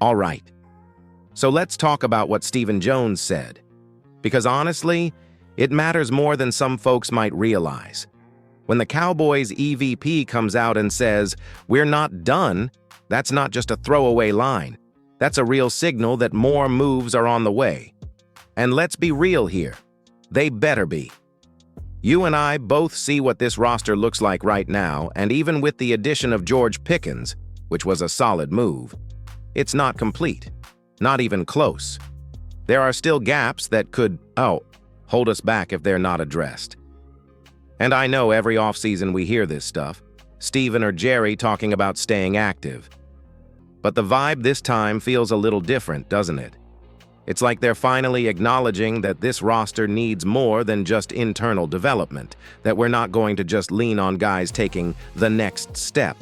All right, so let's talk about what Stephen Jones said. Because honestly, it matters more than some folks might realize. When the Cowboys EVP comes out and says, "We're not done," that's not just a throwaway line. That's a real signal that more moves are on the way. And let's be real here. They better be. You and I both see what this roster looks like right now, and even with the addition of George Pickens, which was a solid move, it's not complete. Not even close. There are still gaps that could, hold us back if they're not addressed. And I know every offseason we hear this stuff, Steven or Jerry talking about staying active. But the vibe this time feels a little different, doesn't it? It's like they're finally acknowledging that this roster needs more than just internal development, that we're not going to just lean on guys taking the next step.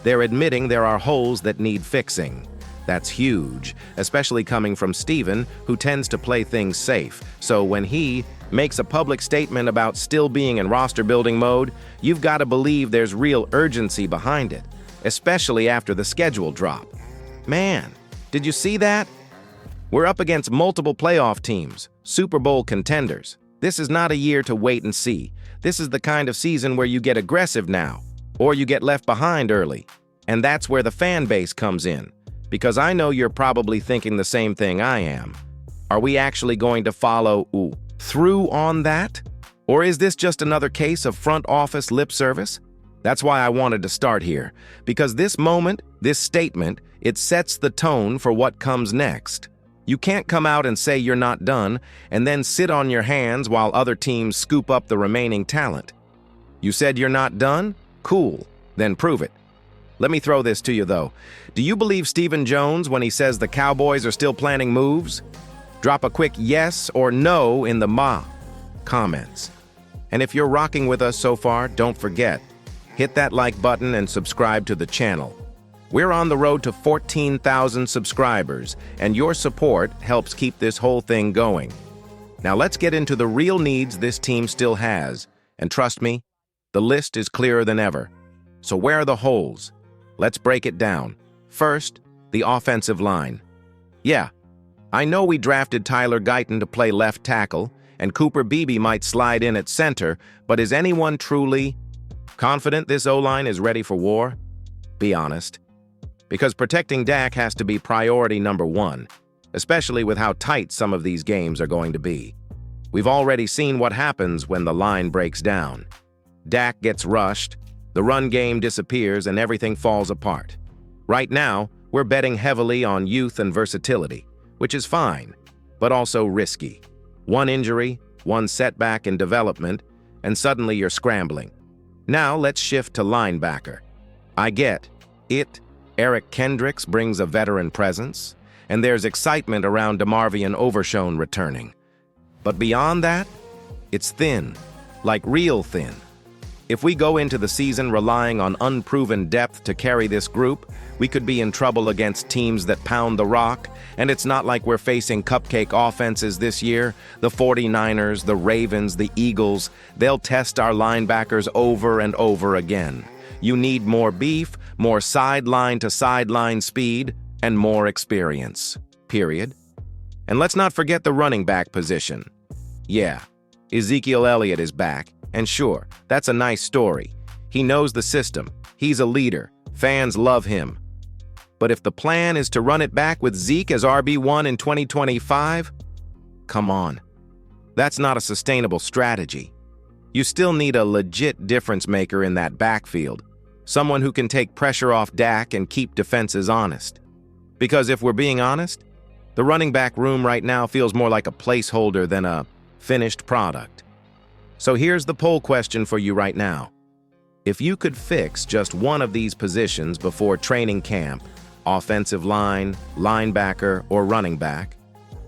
They're admitting there are holes that need fixing. That's huge, especially coming from Steven, who tends to play things safe. So when he makes a public statement about still being in roster-building mode, you've got to believe there's real urgency behind it, especially after the schedule drop. Man, did you see that? We're up against multiple playoff teams, Super Bowl contenders. This is not a year to wait and see. This is the kind of season where you get aggressive now, or you get left behind early. And that's where the fan base comes in. Because I know you're probably thinking the same thing I am. Are we actually going to follow through on that? Or is this just another case of front office lip service? That's why I wanted to start here. Because this moment, this statement, it sets the tone for what comes next. You can't come out and say you're not done and then sit on your hands while other teams scoop up the remaining talent. You said you're not done? Cool. Then prove it. Let me throw this to you, though. Do you believe Stephen Jones when he says the Cowboys are still planning moves? Drop a quick yes or no in the comments. And if you're rocking with us so far, don't forget, hit that like button and subscribe to the channel. We're on the road to 14,000 subscribers, and your support helps keep this whole thing going. Now let's get into the real needs this team still has. And trust me, the list is clearer than ever. So where are the holes? Let's break it down. First, the offensive line. Yeah, I know we drafted Tyler Guyton to play left tackle, and Cooper Beebe might slide in at center, but is anyone truly confident this O-line is ready for war? Be honest. Because protecting Dak has to be priority number one, especially with how tight some of these games are going to be. We've already seen what happens when the line breaks down. Dak gets rushed, the run game disappears, and everything falls apart. Right now, we're betting heavily on youth and versatility, which is fine, but also risky. One injury, one setback in development, and suddenly you're scrambling. Now let's shift to linebacker. I get it. Eric Kendricks brings a veteran presence, and there's excitement around DeMarvion Overshown returning. But beyond that, it's thin, like real thin. If we go into the season relying on unproven depth to carry this group, we could be in trouble against teams that pound the rock, and it's not like we're facing cupcake offenses this year. The 49ers, the Ravens, the Eagles, they'll test our linebackers over and over again. You need more beef, more sideline-to-sideline speed, and more experience. Period. And let's not forget the running back position. Yeah, Ezekiel Elliott is back. And sure, that's a nice story. He knows the system. He's a leader. Fans love him. But if the plan is to run it back with Zeke as RB1 in 2025, come on. That's not a sustainable strategy. You still need a legit difference maker in that backfield. Someone who can take pressure off Dak and keep defenses honest. Because if we're being honest, the running back room right now feels more like a placeholder than a finished product. So here's the poll question for you right now. If you could fix just one of these positions before training camp, offensive line, linebacker, or running back,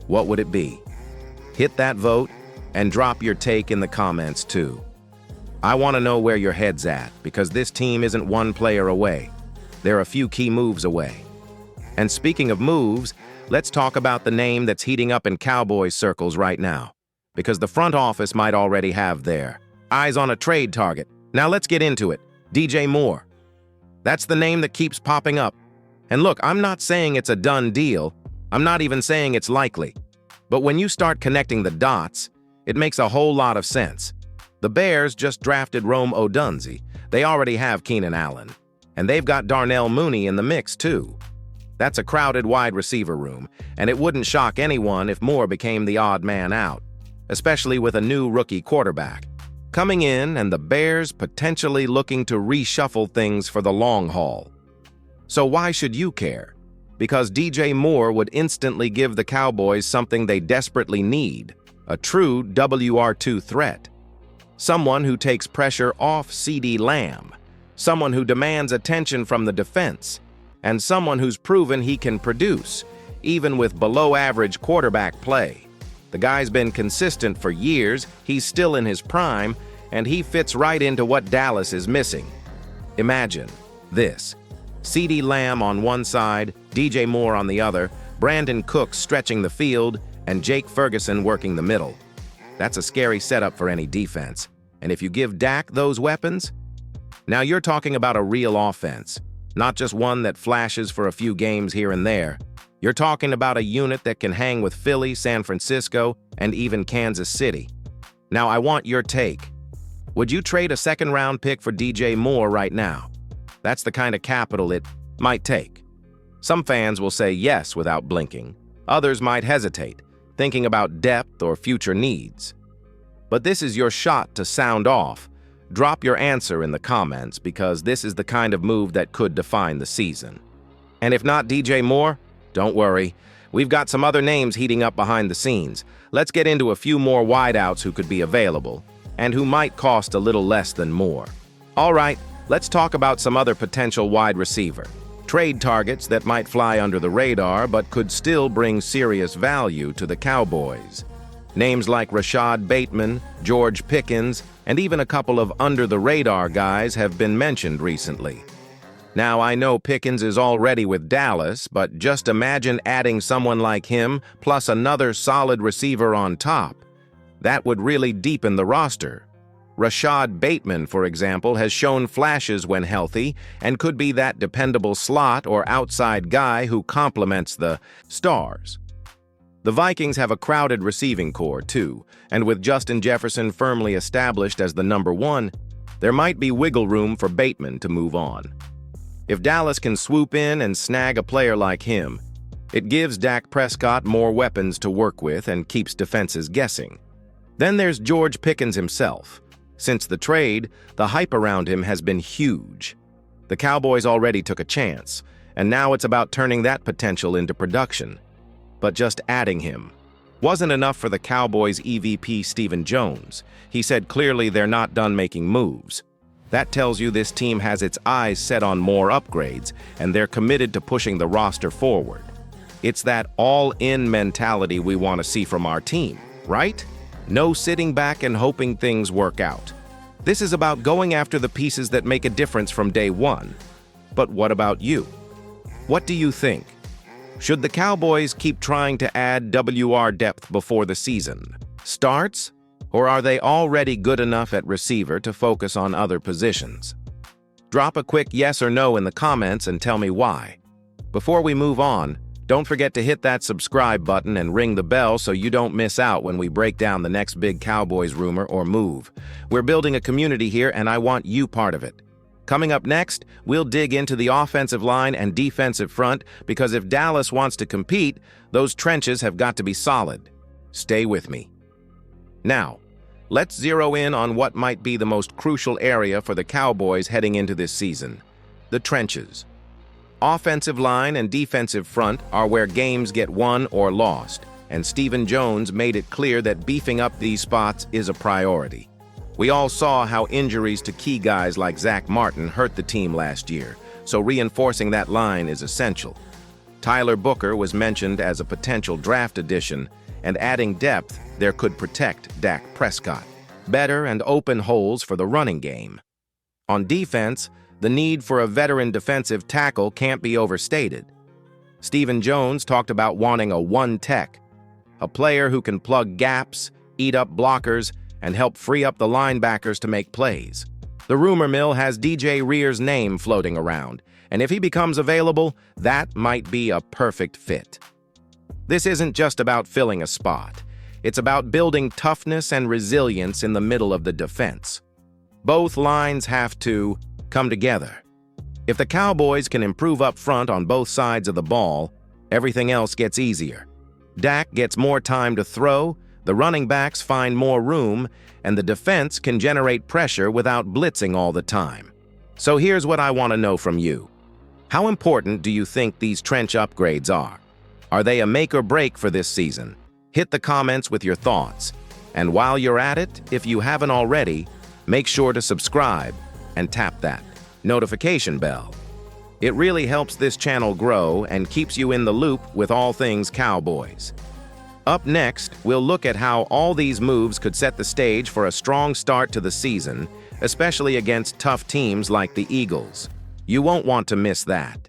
what would it be? Hit that vote and drop your take in the comments too. I want to know where your head's at, because this team isn't one player away. They're a few key moves away. And speaking of moves, let's talk about the name that's heating up in Cowboys circles right now. Because the front office might already have their eyes on a trade target. Now let's get into it. DJ Moore. That's the name that keeps popping up. And look, I'm not saying it's a done deal. I'm not even saying it's likely. But when you start connecting the dots, it makes a whole lot of sense. The Bears just drafted Rome Odunze. They already have Keenan Allen. And they've got Darnell Mooney in the mix, too. That's a crowded wide receiver room, and it wouldn't shock anyone if Moore became the odd man out, especially with a new rookie quarterback coming in and the Bears potentially looking to reshuffle things for the long haul. So why should you care? Because DJ Moore would instantly give the Cowboys something they desperately need, a true WR2 threat. Someone who takes pressure off CeeDee Lamb, someone who demands attention from the defense, and someone who's proven he can produce, even with below-average quarterback play. The guy's been consistent for years, he's still in his prime, and he fits right into what Dallas is missing. Imagine this. CeeDee Lamb on one side, DJ Moore on the other, Brandon Cooks stretching the field, and Jake Ferguson working the middle. That's a scary setup for any defense. And if you give Dak those weapons, now you're talking about a real offense, not just one that flashes for a few games here and there. You're talking about a unit that can hang with Philly, San Francisco, and even Kansas City. Now, I want your take. Would you trade a second-round pick for DJ Moore right now? That's the kind of capital it might take. Some fans will say yes without blinking. Others might hesitate, thinking about depth or future needs. But this is your shot to sound off. Drop your answer in the comments because this is the kind of move that could define the season. And if not DJ Moore, don't worry. We've got some other names heating up behind the scenes. Let's get into a few more wideouts who could be available and who might cost a little less than Moore. All right, let's talk about some other potential wide receiver. Trade targets that might fly under the radar but could still bring serious value to the Cowboys. Names like Rashad Bateman, George Pickens, and even a couple of under-the-radar guys have been mentioned recently. Now, I know Pickens is already with Dallas, but just imagine adding someone like him plus another solid receiver on top. That would really deepen the roster. Rashad Bateman, for example, has shown flashes when healthy and could be that dependable slot or outside guy who complements the stars. The Vikings have a crowded receiving core, too, and with Justin Jefferson firmly established as the number one, there might be wiggle room for Bateman to move on. If Dallas can swoop in and snag a player like him, it gives Dak Prescott more weapons to work with and keeps defenses guessing. Then there's George Pickens himself. Since the trade, the hype around him has been huge. The Cowboys already took a chance, and now it's about turning that potential into production. But just adding him wasn't enough for the Cowboys' EVP Stephen Jones. He said clearly they're not done making moves. That tells you this team has its eyes set on more upgrades, and they're committed to pushing the roster forward. It's that all-in mentality we want to see from our team, right? No sitting back and hoping things work out. This is about going after the pieces that make a difference from day one. But what about you? What do you think? Should the Cowboys keep trying to add WR depth before the season starts? Or are they already good enough at receiver to focus on other positions? Drop a quick yes or no in the comments and tell me why. Before we move on, don't forget to hit that subscribe button and ring the bell so you don't miss out when we break down the next big Cowboys rumor or move. We're building a community here and I want you part of it. Coming up next, we'll dig into the offensive line and defensive front because if Dallas wants to compete, those trenches have got to be solid. Stay with me. Now, let's zero in on what might be the most crucial area for the Cowboys heading into this season: the trenches. Offensive line and defensive front are where games get won or lost, and Stephen Jones made it clear that beefing up these spots is a priority. We all saw how injuries to key guys like Zach Martin hurt the team last year, so reinforcing that line is essential. Tyler Booker was mentioned as a potential draft addition, and adding depth there could protect Dak Prescott. Better and open holes for the running game. On defense, the need for a veteran defensive tackle can't be overstated. Stephen Jones talked about wanting a one-tech, a player who can plug gaps, eat up blockers, and help free up the linebackers to make plays. The rumor mill has DJ Rear's name floating around, And if he becomes available, that might be a perfect fit. This isn't just about filling a spot. It's about building toughness and resilience in the middle of the defense. Both lines have to come together. If the Cowboys can improve up front on both sides of the ball, everything else gets easier. Dak gets more time to throw, the running backs find more room, and the defense can generate pressure without blitzing all the time. So here's what I want to know from you. How important do you think these trench upgrades are? Are they a make or break for this season? Hit the comments with your thoughts. And while you're at it, if you haven't already, make sure to subscribe and tap that notification bell. It really helps this channel grow and keeps you in the loop with all things Cowboys. Up next, we'll look at how all these moves could set the stage for a strong start to the season, especially against tough teams like the Eagles. You won't want to miss that.